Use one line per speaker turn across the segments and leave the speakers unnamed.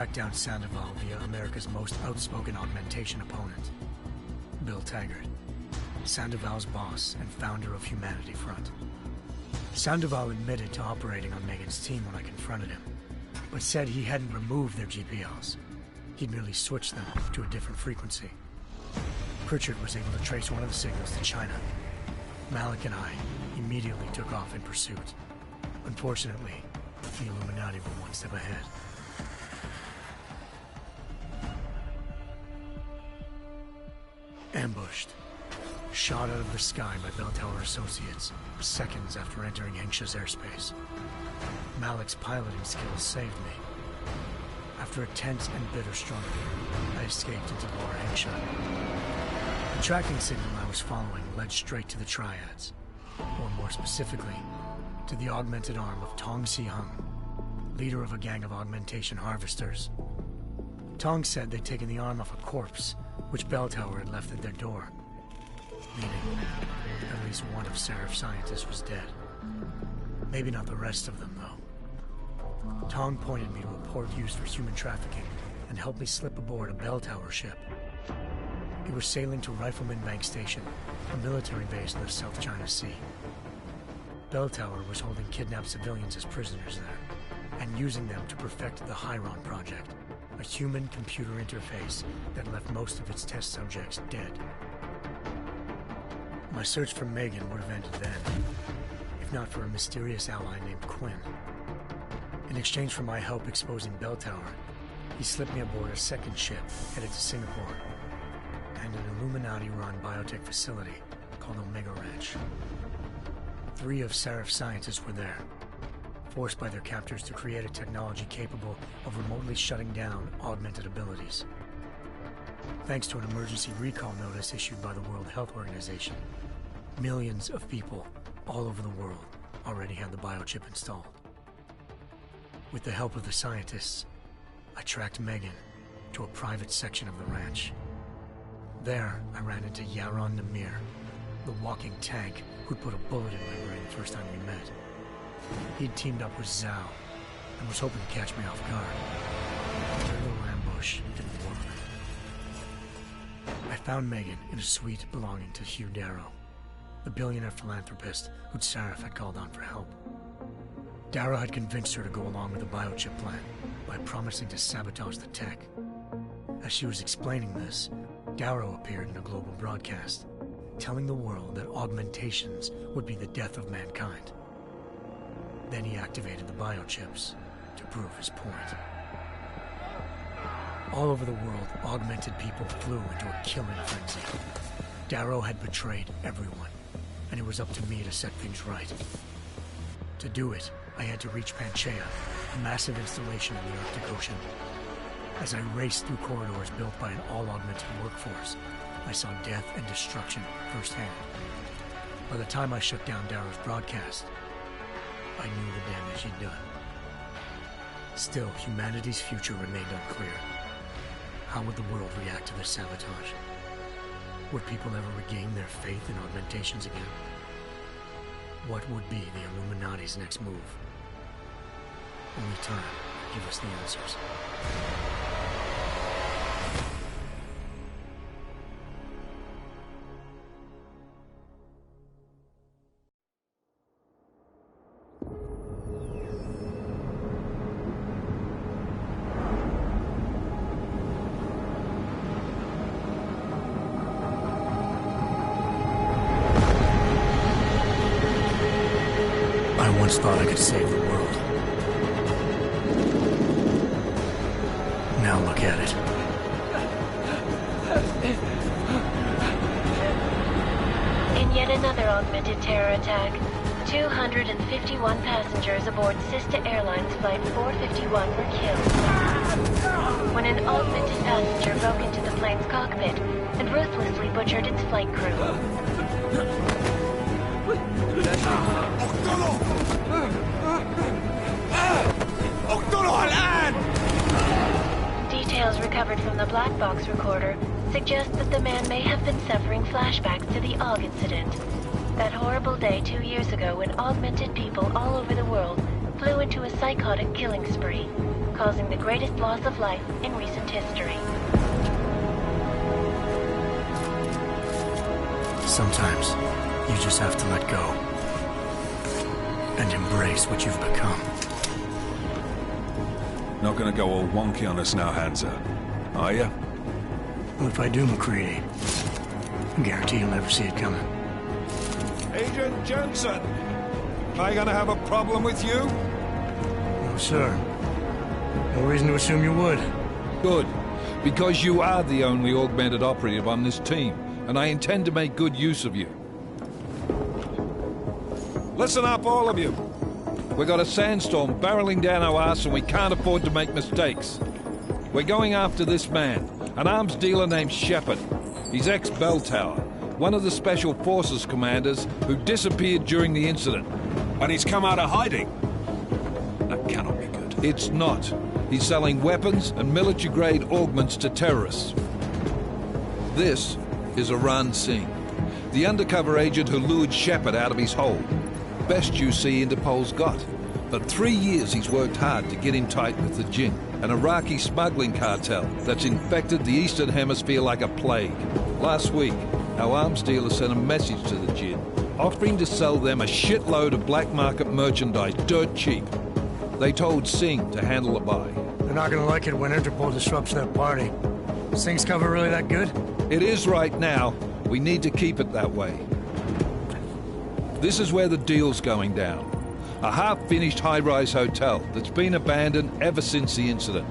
Tracked down Sandoval via America's most outspoken augmentation opponent, Bill Taggart, Sandoval's boss and founder of Humanity Front. Sandoval admitted to operating on Megan's team when I confronted him, but said he hadn't removed their GPLs. He'd merely switched them to a different frequency. Pritchard was able to trace one of the signals to China. Malik and I immediately took off in pursuit. Unfortunately, the Illuminati were one step ahead. Ambushed. Shot out of the sky by Bell Tower Associates, seconds after entering Hengsha's airspace. Malik's piloting skills saved me. After a tense and bitter struggle, I escaped into Lower Hengsha. The tracking signal I was following led straight to the Triads, or more specifically, to the augmented arm of Tong Si-hung, leader of a gang of augmentation harvesters. Tong said they'd taken the arm off a corpse, which Bell Tower had left at their door, meaning at least one of Seraph's scientists was dead. Maybe not the rest of them, though. Tong pointed me to a port used for human trafficking and helped me slip aboard a Bell Tower ship. We were sailing to Rifleman Bank Station, a military base in the South China Sea. Bell Tower was holding kidnapped civilians as prisoners there, and using them to perfect the Hyron Project, a human-computer interface that left most of its test subjects dead. My search for Megan would have ended then, if not for a mysterious ally named Quinn. In exchange for my help exposing Bell Tower, he slipped me aboard a second ship headed to Singapore and an Illuminati-run biotech facility called Omega Ranch. 3 of Seraph's scientists were there, forced by their captors to create a technology capable of remotely shutting down augmented abilities. Thanks to an emergency recall notice issued by the World Health Organization, millions of people all over the world already had the biochip installed. With the help of the scientists, I tracked Megan to a private section of the ranch. There, I ran into Yaron Namir, the walking tank who'd put a bullet in my brain the first time we met. He'd teamed up with Zhao and was hoping to catch me off guard. Their little ambush didn't work. I found Megan in a suite belonging to Hugh Darrow, the billionaire philanthropist who'd Seraph had called on for help. Darrow had convinced her to go along with the biochip plan by promising to sabotage the tech. As she was explaining this, Darrow appeared in a global broadcast, telling the world that augmentations would be the death of mankind. Then he activated the biochips to prove his point. All over the world, augmented people flew into a killing frenzy. Darrow had betrayed everyone, and it was up to me to set things right. To do it, I had to reach Panchaea, a massive installation in the Arctic Ocean. As I raced through corridors built by an all-augmented workforce, I saw death and destruction firsthand. By the time I shut down Darrow's broadcast, I knew the damage he'd done. Still, humanity's future remained unclear. How would the world react to this sabotage? Would people ever regain their faith in augmentations again? What would be the Illuminati's next move? Only time will give us the answers. I once thought I could save the world. Now look at it.
In yet another augmented terror attack, 251 passengers aboard Sista Airlines Flight 451 were killed when an augmented passenger broke into the plane's cockpit and ruthlessly butchered its flight crew. Details recovered from the black box recorder suggest that the man may have been suffering flashbacks to the AUG incident. That horrible day 2 years ago when augmented people all over the world flew into a psychotic killing spree, causing the greatest loss of life in recent history.
Sometimes, you just have to let go. And embrace what you've become.
Not gonna go all wonky on us now, Hansa, are ya?
Well, if I do, McCready, I guarantee you'll never see it coming.
Agent Jensen! Am I gonna have a problem with you?
No, sir. No reason to assume you would.
Good. Because you are the only augmented operative on this team, and I intend to make good use of you.
Listen up, all of you.
We got a sandstorm barreling down our arse and we can't afford to make mistakes. We're going after this man, an arms dealer named Shepard. He's ex-Bell Tower, one of the Special Forces commanders who disappeared during the incident.
And he's come out of hiding. That cannot be good.
It's not. He's selling weapons and military-grade augments to terrorists. This is Aran Singh, the undercover agent who lured Shepard out of his hole. Best you see Interpol's got. For 3 years he's worked hard to get in tight with the Jinn, an Iraqi smuggling cartel that's infected the Eastern Hemisphere like a plague. Last week, our arms dealer sent a message to the Jinn, offering to sell them a shitload of black market merchandise dirt cheap. They told Singh to handle the buy.
They're not gonna like it when Interpol disrupts their party. Singh's cover really that good?
It is right now. We need to keep it that way. This is where the deal's going down. A half-finished high-rise hotel that's been abandoned ever since the incident.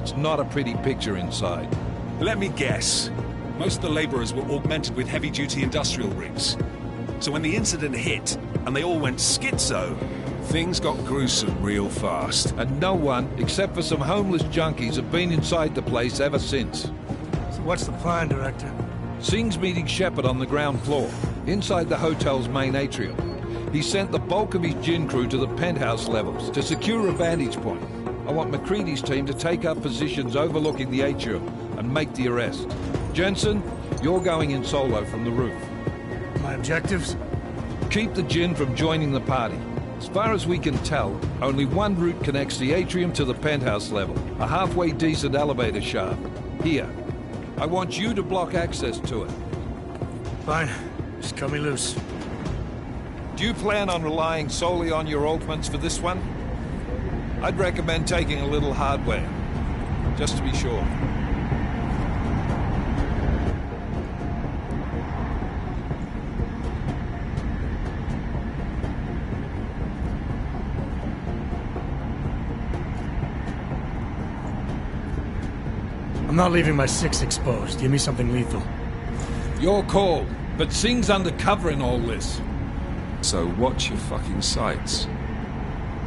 It's not a pretty picture inside.
Let me guess. Most of the laborers were augmented with heavy-duty industrial rigs. So when the incident hit, and they all went schizo, things got gruesome real fast.
And no one, except for some homeless junkies, have been inside the place ever since.
So what's the plan, Director?
Singh's meeting Shepard on the ground floor, inside the hotel's main atrium. He sent the bulk of his Jinn crew to the penthouse levels to secure a vantage point. I want McCready's team to take up positions overlooking the atrium and make the arrest. Jensen, you're going in solo from the roof.
My objectives?
Keep the Jinn from joining the party. As far as we can tell, only one route connects the atrium to the penthouse level, a halfway decent elevator shaft. Here. I want you to block access to it.
Fine. Just cut me loose.
Do you plan on relying solely on your augments for this one? I'd recommend taking a little hardware, just to be sure.
I'm not leaving my 6 exposed. Give me something lethal.
Your call, but Singh's undercover in all this.
So watch your fucking sights.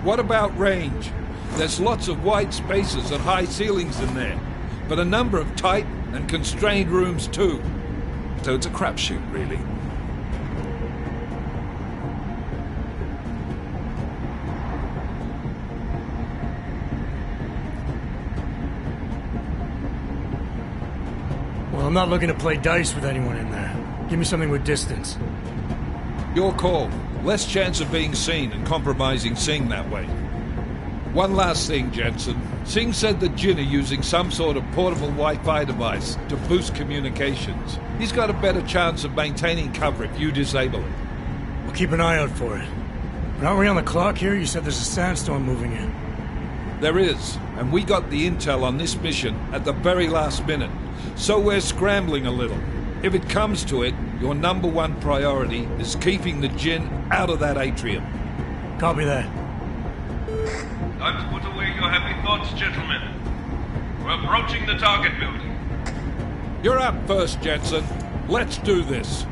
What about range? There's lots of wide spaces and high ceilings in there, but a number of tight and constrained rooms too.
So it's a crapshoot, really.
Well, I'm not looking to play dice with anyone in there. Give me something with distance.
Your call. Less chance of being seen and compromising Singh that way. One last thing, Jensen. Singh said the Jinn are using some sort of portable Wi-Fi device to boost communications. He's got a better chance of maintaining cover if you disable it.
We'll keep an eye out for it. But aren't we on the clock here? You said there's a sandstorm moving in.
There is, and we got the intel on this mission at the very last minute. So we're scrambling a little. If it comes to it, your #1 priority is keeping the Jinn out of that atrium.
Copy that.
Time to put away your happy thoughts, gentlemen. We're approaching the target building.
You're up first, Jensen. Let's do this.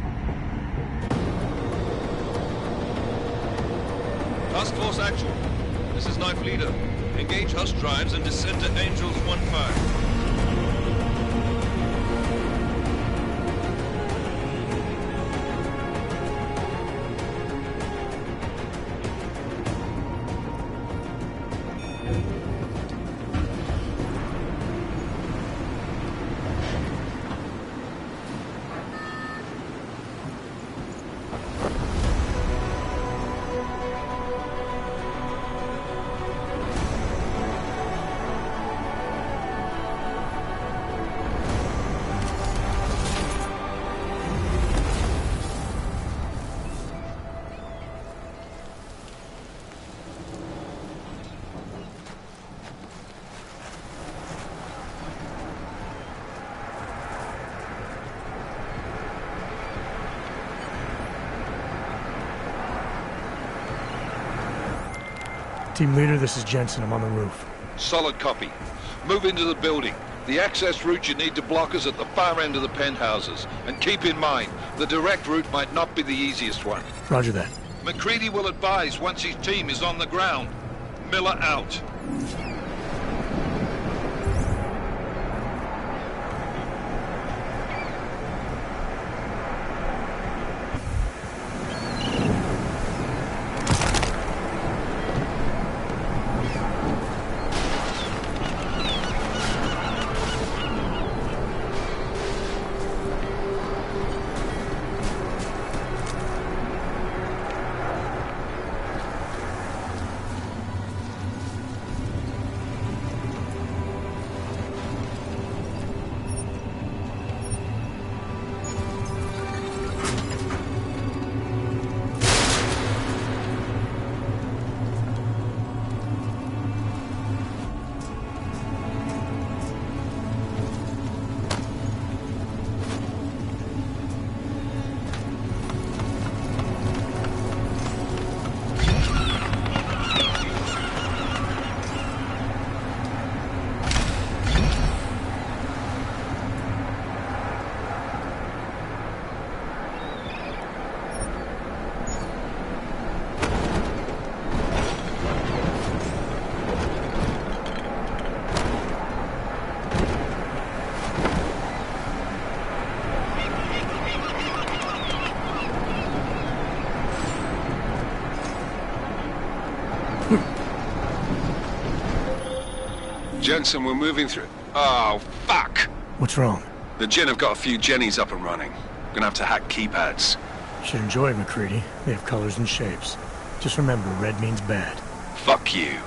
Task Force Actual. This is Knife Leader. Engage Hush drives and descend to Angels 1-5.
Team leader, this is Jensen. I'm on the roof.
Solid copy. Move into the building. The access route you need to block is at the far end of the penthouses. And keep in mind, the direct route might not be the easiest one.
Roger that.
McCready will advise once his team is on the ground. Miller out.
Jensen, we're moving through... Oh, fuck!
What's wrong?
The Jinn have got a few Jennies up and running. Gonna have to hack keypads.
Should enjoy it, McCready. They have colors and shapes. Just remember, red means bad.
Fuck you.